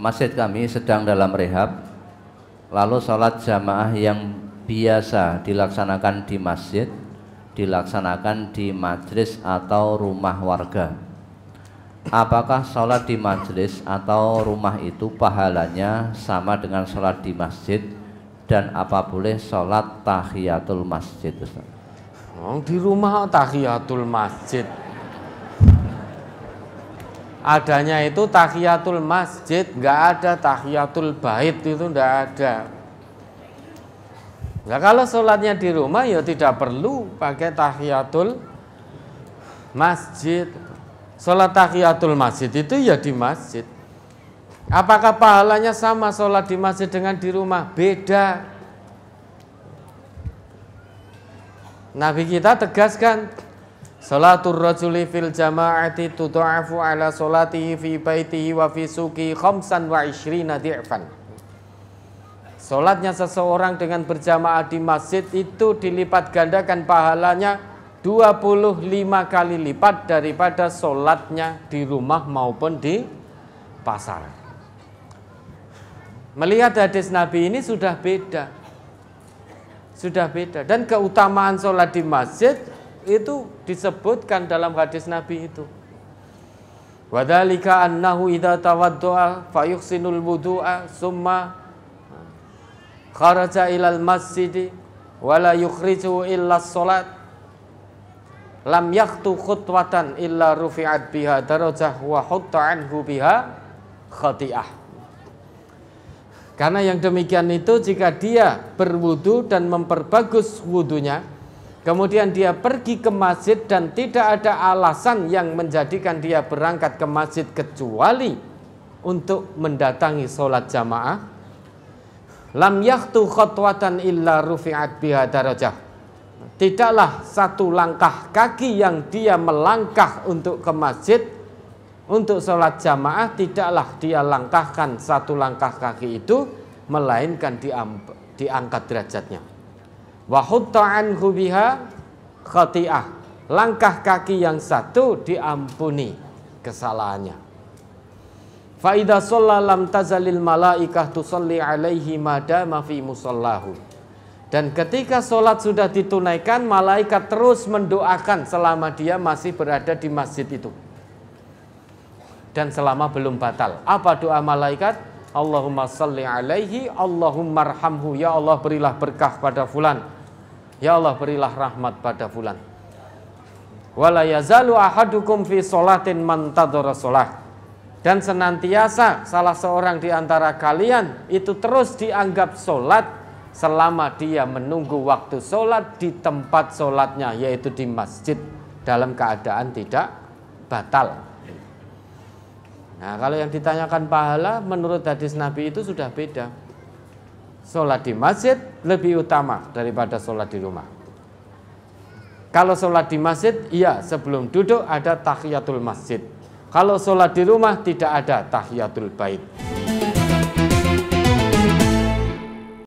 masjid kami sedang dalam rehab, lalu sholat jamaah yang biasa dilaksanakan di masjid dilaksanakan di majelis atau rumah warga. Apakah sholat di majelis atau rumah itu pahalanya sama dengan sholat di masjid, dan apa boleh sholat tahiyatul masjid, Ustaz? Oh, di rumah tahiyatul masjid. Adanya itu tahiyatul masjid, nggak ada tahiyatul bait, itu nggak ada. Nah, kalau sholatnya di rumah ya tidak perlu pakai tahiyatul masjid. Sholat tahiyatul masjid itu ya di masjid. Apakah pahalanya sama sholat di masjid dengan di rumah? Beda. Nabi kita tegaskan, sholatur rajuli fil jama'ati tudha'afu ala sholatihi fi baitihi wa fi suqi khamsan wa ishrina di'fan. Sholatnya seseorang dengan berjamaah di masjid itu dilipat gandakan pahalanya 25 kali lipat daripada sholatnya di rumah maupun di pasar. Melihat hadis Nabi ini sudah beda. Sudah beda. Dan keutamaan sholat di masjid itu disebutkan dalam hadis Nabi itu. Wadhalika annahu idza tawaddu'a fayuhsinul wudu'a summa kharaja ilal masjidi wala yukhriju illa sholat lam yakhtu khutwatan illa rufi'at biha darajah wa hutta anhu biha khati'ah. Karena yang demikian itu, jika dia berwudu dan memperbagus wudunya, kemudian dia pergi ke masjid dan tidak ada alasan yang menjadikan dia berangkat ke masjid kecuali untuk mendatangi sholat jamaah, lam yakhtu khutwatan illa rufi'at biha darajah. Tidaklah satu langkah kaki yang dia melangkah untuk ke masjid untuk sholat jamaah, tidaklah dia langkahkan satu langkah kaki itu melainkan diangkat derajatnya. Wa hutta anhu biha khati'ah. Langkah kaki yang satu diampuni kesalahannya. Fa idza shalla lam tazalil malaikah tusalli alaihi madama fi musallahu. Dan ketika sholat sudah ditunaikan, malaikat terus mendoakan selama dia masih berada di masjid itu dan selama belum batal. Apa doa malaikat? Allahumma salli alaihi, Allahumma arhamhu. Ya Allah, berilah berkah pada fulan. Ya Allah, berilah rahmat pada fulan. Wala yazalu ahadukum fi sholatin man tadhara sholah. Dan senantiasa salah seorang di antara kalian itu terus dianggap sholat selama dia menunggu waktu sholat di tempat sholatnya, yaitu di masjid, dalam keadaan tidak batal. Nah, kalau yang ditanyakan pahala, menurut hadis Nabi itu sudah beda. Sholat di masjid lebih utama daripada sholat di rumah. Kalau sholat di masjid, iya, sebelum duduk ada tahiyatul masjid. Kalau sholat di rumah tidak ada tahiyatul bait.